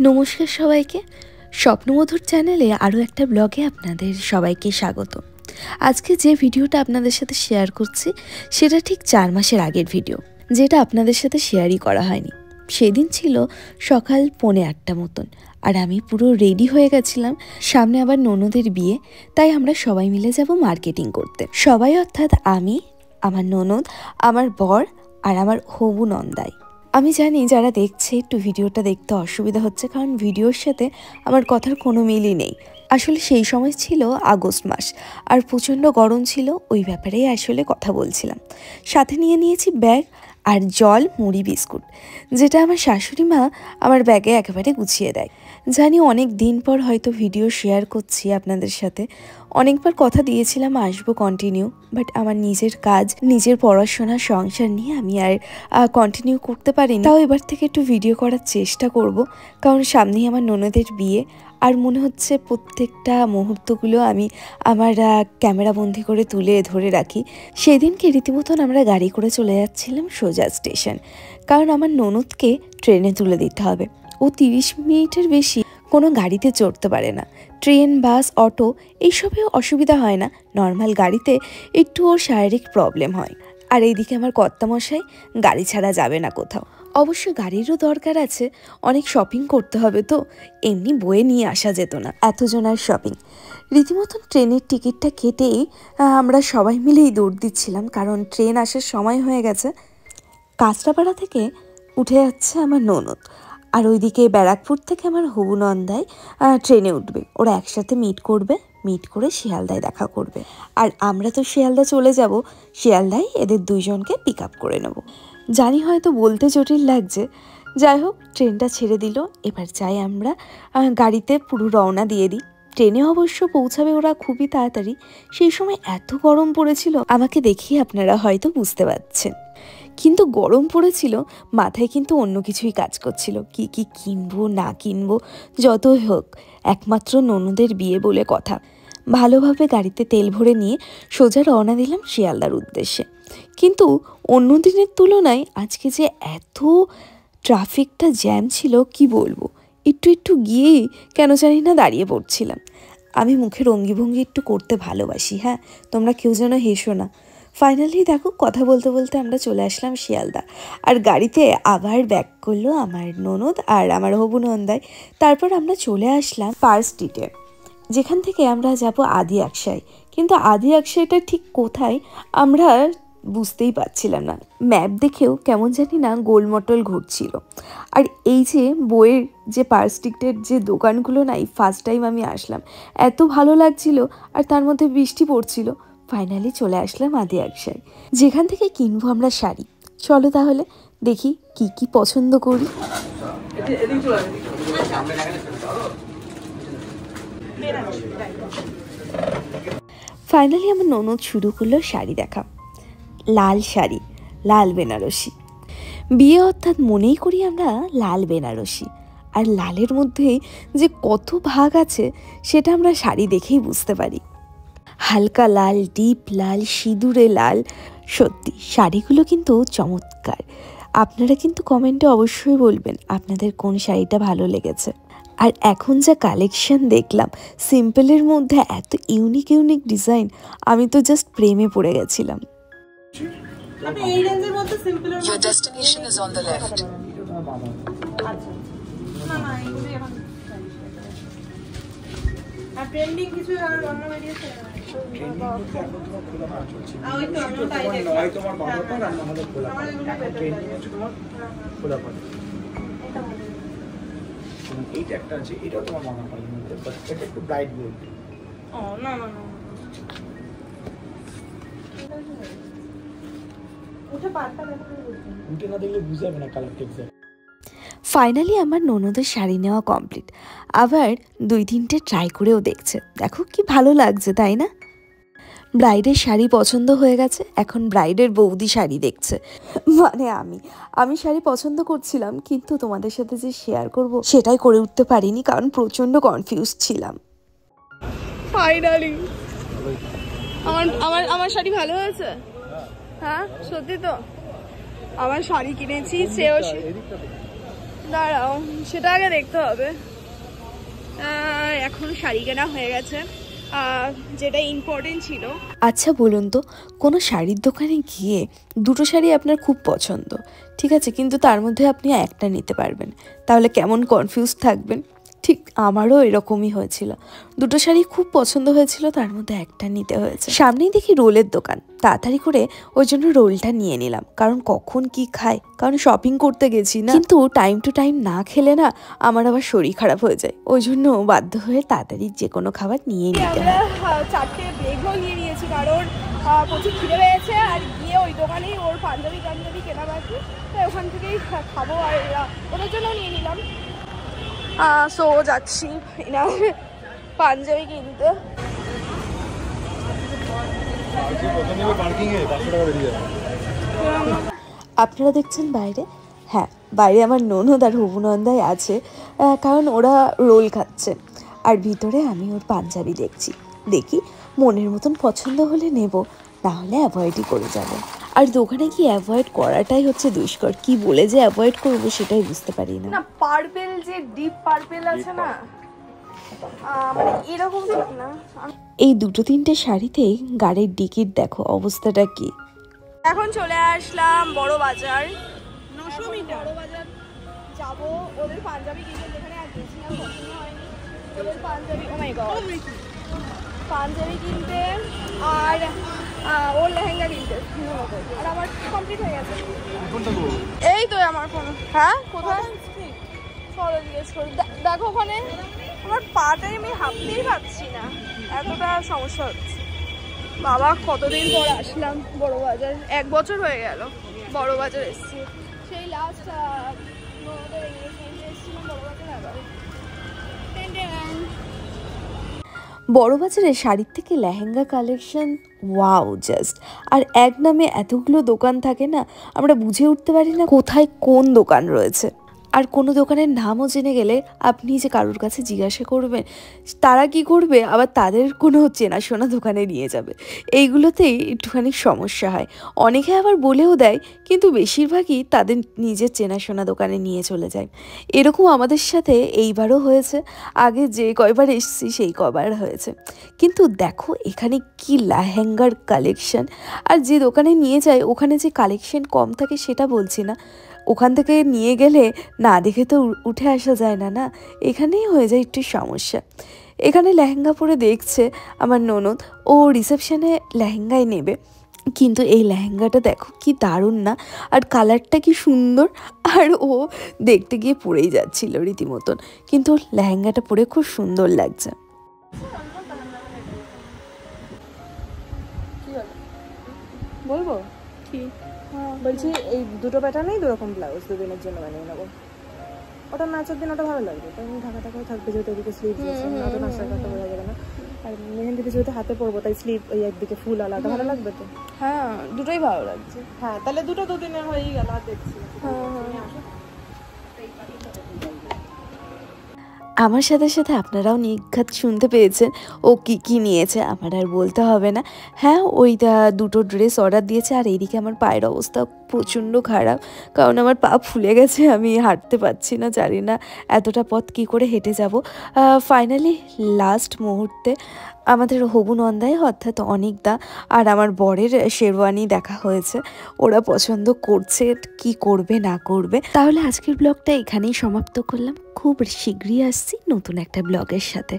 নমস্কার সবাইকে, স্বপ্নমধুর চ্যানেলে আরও একটা ব্লগে আপনাদের সবাইকে স্বাগত। আজকে যে ভিডিওটা আপনাদের সাথে শেয়ার করছি সেটা ঠিক 4 মাসের আগের ভিডিও, যেটা আপনাদের সাথে শেয়ারই করা হয়নি। সেদিন ছিল সকাল 8:45 মতন, আর আমি পুরো রেডি হয়ে গেছিলাম। সামনে আবার ননদের বিয়ে, তাই আমরা সবাই মিলে যাব মার্কেটিং করতে। সবাই অর্থাৎ আমি, আমার ননদ, আমার বর আর আমার হবু নন্দাই। আমি জানি যারা দেখছে একটু ভিডিওটা দেখতে অসুবিধা হচ্ছে, কারণ ভিডিওর সাথে আমার কথার কোনো মিলই নেই। আসলে সেই সময় ছিল আগস্ট মাস, আর প্রচণ্ড গরম ছিল, ওই ব্যাপারেই আসলে কথা বলছিলাম। সাথে নিয়ে নিয়েছি ব্যাগ আর জল, মুড়ি, বিস্কুট, যেটা আমার শাশুড়ি মা আমার ব্যাগে একেবারে গুছিয়ে দেয়। জানি অনেক দিন পর হয়তো ভিডিও শেয়ার করছি আপনাদের সাথে, অনেকবার কথা দিয়েছিলাম আসবো কন্টিনিউ, বাট আমার নিজের কাজ, নিজের পড়াশোনা, সংসার নিয়ে আমি আর কন্টিনিউ করতে পারিনি। তাও এবার থেকে একটু ভিডিও করার চেষ্টা করব, কারণ সামনেই আমার ননদের বিয়ে, আর মনে হচ্ছে প্রত্যেকটা মুহূর্তগুলো আমি আমার ক্যামেরা বন্দি করে তুলে ধরে রাখি। সেদিনকে রীতিমতন আমরা গাড়ি করে চলে যাচ্ছিলাম সোজা স্টেশন, কারণ আমার ননদকে ট্রেনে তুলে দিতে হবে। ও 30 মিনিটের বেশি কোনো গাড়িতে চড়তে পারে না। ট্রেন, বাস, অটো এইসবেও অসুবিধা হয় না, নর্মাল গাড়িতে একটু ওর শারীরিক প্রবলেম হয়। আর এইদিকে আমার কর্তামশাই গাড়ি ছাড়া যাবে না কোথাও। অবশ্য গাড়িরও দরকার আছে, অনেক শপিং করতে হবে, তো এমনি বয়ে নিয়ে আসা যেত না এতজনের শপিং। রীতিমতন ট্রেনের টিকিটটা কেটেই আমরা সবাই মিলেই দৌড় দিচ্ছিলাম, কারণ ট্রেন আসার সময় হয়ে গেছে। কাঁচরাপাড়া থেকে উঠে যাচ্ছে আমার ননদ, আর ওইদিকে ব্যারাকপুর থেকে আমার হবু নন্দাই ট্রেনে উঠবে। ওরা একসাথে মিট করে শিয়ালদায় দেখা করবে, আর আমরা তো শিয়ালদা চলে যাব। শিয়ালদায় এদের দুইজনকে পিক আপ করে নেব। জানি হয়তো বলতে জটিল লাগছে, যাই হোক ট্রেনটা ছেড়ে দিল। এবার যাই আমরা গাড়িতে পুরো রওনা দিয়ে দিই। ট্রেনে অবশ্য পৌঁছাবে ওরা খুবই তাড়াতাড়ি। সেই সময় এত গরম পড়েছিল, আমাকে দেখিয়ে আপনারা হয়তো বুঝতে পারছেন। কিন্তু গরম পড়েছিল, মাথায় কিন্তু অন্য কিছুই কাজ করছিল। কি কিনবো না কিনবো, যতই হোক একমাত্র ননদের বিয়ে বলে কথা। ভালোভাবে গাড়িতে তেল ভরে নিয়ে সোজা রওনা দিলাম শিয়ালদার উদ্দেশ্যে। কিন্তু অন্য দিনের তুলনায় আজকে যে এত ট্রাফিকটা জ্যাম ছিল কি বলবো। একটু গিয়েই কেন জানি না দাঁড়িয়ে পড়ছিলাম। আমি মুখের অঙ্গিভঙ্গি একটু করতে ভালোবাসি, হ্যাঁ, তোমরা কেউ যেন হেসো না। ফাইনালি দেখো, কথা বলতে বলতে আমরা চলে আসলাম শিয়ালদা, আর গাড়িতে আবার ব্যাক করলো আমার ননদ আর আমার হবু নন্দাই। তারপর আমরা চলে আসলাম পার্ক স্ট্রিটে, যেখান থেকে আমরা যাব আদি আকশাই। কিন্তু আদি আকশাইটা ঠিক কোথায় আমরা বুঝতেই পারছিলাম না। ম্যাপ দেখেও কেমন জানি না গোলমটল ঘুরছিল। আর এই যে বইয়ের যে পার্ক স্ট্রিটের যে দোকানগুলো নাই, ফার্স্ট টাইম আমি আসলাম, এত ভালো লাগছিল, আর তার মধ্যে বৃষ্টি পড়ছিল। ফাইনালি চলে আসলাম আদি আকশাই, যেখান থেকে কিনবো আমরা শাড়ি। চলো তাহলে দেখি কি পছন্দ করি। ফাইনালি আমার ননদ শুরু করলো শাড়ি দেখা। লাল শাড়ি, লাল বেনারসি। বিয়ে অর্থাৎ মনেই করি আমরা লাল বেনারসি। আর লালের মধ্যেই যে কত ভাগ আছে সেটা আমরা শাড়ি দেখেই বুঝতে পারি। হালকা লাল, ডিপ লাল, সিঁদুরে লাল। সত্যি শাড়িগুলো কিন্তু চমৎকার। আপনারা কিন্তু কমেন্টে অবশ্যই বলবেন আপনাদের কোন শাড়িটা ভালো লেগেছে। আর এখন যা কালেকশন দেখলাম, সিম্পলের মধ্যে এত ইউনিক ডিজাইন, আমি তো জাস্ট প্রেমে পড়ে গেছিলাম। Your destination is on the left. Trending কিছু আর অন্য বেরিয়েছে এইটা একটা আছে, এটাও তোমার মনে হয় এটা একটু ব্রাইট গোল্ড। ও না ওটা পাতা উঠে না দেখলে বুঝতে যাবে না কালারটা এক্সাক্ট। ফাইনালি আমার ননদের শাড়ি নেওয়া কমপ্লিট। আবার 2-3টে ট্রাই করেও দেখছে। দেখো কি ভালো লাগছে, তাই না? ব্রাইডের শাড়ি পছন্দ হয়ে গেছে, এখন ব্রাইডের বৌদি শাড়ি দেখছে। মানে আমি শাড়ি পছন্দ করছিলাম, কিন্তু তোমাদের সাথে যে শেয়ার করব সেটাই করে উঠতে পারিনি, কারণ প্রচণ্ড কনফিউজ ছিলাম। ফাইনালি আমার শাড়ি ভালো হয়েছে। হ্যাঁ সত্যি তো, আমার শাড়ি কিনেছি, দাঁড়াও, সেটা আগে দেখতে হবে। এখন শাড়ি কেনা হয়ে গেছে, যেটা ইম্পর্টেন্ট ছিল। আচ্ছা বলুন তো, কোনো শাড়ির দোকানে গিয়ে দুটো শাড়ি আপনার খুব পছন্দ, ঠিক আছে, কিন্তু তার মধ্যে আপনি একটা নিতে পারবেন, তাহলে কেমন কনফিউজ থাকবেন? ঠিক আমারও এরকমই হয়েছিল, দুটো শাড়ি খুব পছন্দ হয়েছিল, তার মধ্যে একটা নিতে হয়েছে। সামনেই দেখি রোলের দোকান, তাড়াতাড়ি করে ওই জন্য রোলটা নিয়ে নিলাম, কারণ কখন কি খায়, কারণ শপিং করতে গেছি না, কিন্তু টাইম টু টাইম না খেলে না আমার আবার শরীর খারাপ হয়ে যায়, ওই জন্য বাধ্য হয়ে তাড়াতাড়ি যে কোনো খাবার নিয়ে নিতে হয়। আমরা 4টে ব্রেক রোল নিয়ে নিয়েছি, কারণ প্রচুর খিদে পেয়েছে, আর গিয়ে ওই দোকানেই ওর পাঞ্জাবি কেনা বাকি, তাই ওখান থেকেই খাবো, আর ওদের জন্য নিয়ে নিলাম। সো যাচ্ছি না পাঞ্জাবি কিনতে। আপনারা দেখছেন বাইরে, হ্যাঁ বাইরে আমার ননদ আর হবুনন্দাই আছে, কারণ ওরা রোল খাচ্ছে, আর ভিতরে আমি ওর পাঞ্জাবি দেখছি, দেখি মনের মতন পছন্দ হলে নেব, না হলে অ্যাভয়েডই করে যাব। আর দোকানে কি অ্যাভয়েড করাটাই হচ্ছে দুষ্কর, কি বলে যে অ্যাভয়েড করবো সেটাই বুঝতে পারি না। না পার্পেল, যে ডিপ পার্পেল আছে না, মানে এরকম ঠিক না। এই দুটো তিনটে শাড়িতেই গাড়ির ডিকির দেখো অবস্থাটা কি। এখন চলে আসলাম বড় বাজার, 900 মিটার বড় বাজার যাবো ওদের পাঞ্জাবি কিনতে, যেখানে আর গেছিলাম পছন্দ হয়নি ওদের পাঞ্জাবি। ও মাই গড, পাঞ্জাবি কিনতে আর ওর লেহেঙ্গা কিনতে, আর আমার কমপ্লিট হয়ে গেছে। এই তো আমার ফোন। হ্যাঁ কোথায়? চলো জিজ্ঞেস করি। দেখো ওখানে আমার পাটাই আমি হাঁটতেই পারছি না, এতটা সমস্যা হচ্ছে। বাবা কতদিন পর আসলাম বড় বাজার, 1 বছর হয়ে গেল বড় বাজার এসেছি, সেই লাস্ট এসেছিলাম বড় বাজার আবার। বড় বাজারে শাড়ির থেকে লেহেঙ্গা কালেকশন ওয়াও জাস্ট, আর এক নামে এতগুলো দোকান থাকে না, আমরা বুঝে উঠতে পারি না কোথায় কোন দোকান রয়েছে। আর কোনো দোকানের নামও জেনে গেলে আপনি যে কারোর কাছে জিজ্ঞাসা করবেন, তারা কি করবে, আবার তাদের কোনো চেনাশোনা দোকানে নিয়ে যাবে, এইগুলোতেই একটুখানি সমস্যা হয়। অনেকে আবার বলেও দেয়, কিন্তু বেশিরভাগই তাদের নিজের চেনাশোনা দোকানে নিয়ে চলে যায়। এরকম আমাদের সাথে এইবারও হয়েছে, আগে যে কয়বার এসেছি সেই কয়বার হয়েছে। কিন্তু দেখো এখানে কি লেহেঙ্গার কালেকশন, আর যে দোকানে নিয়ে যায় ওখানে যে কালেকশন কম থাকে সেটা বলছি না, ওখান থেকে নিয়ে গেলে না দেখে তো উঠে আসা যায় না, না এখানেই হয়ে যায় একটু সমস্যা। এখানে লেহেঙ্গা পরে দেখছে আমার ননদ, ও রিসেপশনে লেহেঙ্গাই নেবে, কিন্তু এই লেহেঙ্গাটা দেখো কি দারুণ না, আর কালারটা কি সুন্দর, আর ও দেখতে গিয়ে পরেই যাচ্ছিল রীতিমতন, কিন্তু লেহেঙ্গাটা পরে খুব সুন্দর লাগছে। বলবো কি বলছি, এই দুটো প্যাটার্নেই দুরকম ব্লাউজ দুদিনের জন্য বানিয়ে নেবো। ওটা নাচের দিন ওটা ভালো লাগবে, তাই ঢাকা টাকাও থাকবে, যেহেতু এদিকে স্লিভ দিয়েছে, ওটা নাচটা করতে বোঝা যাবে না। আর মেহেন্দিতে যেহেতু হাতে পরবো, তাই স্লিভ ওই একদিকে ফুল আলাদা ভালো লাগবে তো। হ্যাঁ দুটোই ভালো লাগছে। হ্যাঁ তাহলে দুটো দুদিনের হয়েই গেল, আর দেখছি। আমার সাথে সাথে আপনারাও নিঘাত শুনতে পেয়েছেন ও কি কি নিয়েছে, আমার আর বলতে হবে না। হ্যাঁ ওইটা দুটো ড্রেস অর্ডার দিয়েছে, আর এইদিকে আমার পায়ের অবস্থা প্রচণ্ড খারাপ, কারণ আমার পা ফুলে গেছে, আমি হাঁটতে পারছি না, জানি না এতটা পথ কি করে হেঁটে যাব। ফাইনালি লাস্ট মুহূর্তে আমাদের হবুনন্দাই অর্থাৎ অনিকদা আর আমার বরের শেরওয়ানি দেখা হয়েছে, ওরা পছন্দ করছে কি করবে না করবে। তাহলে আজকের ব্লগটা এখানেই সমাপ্ত করলাম, খুব শীঘ্রই আসছি নতুন একটা ব্লগের সাথে।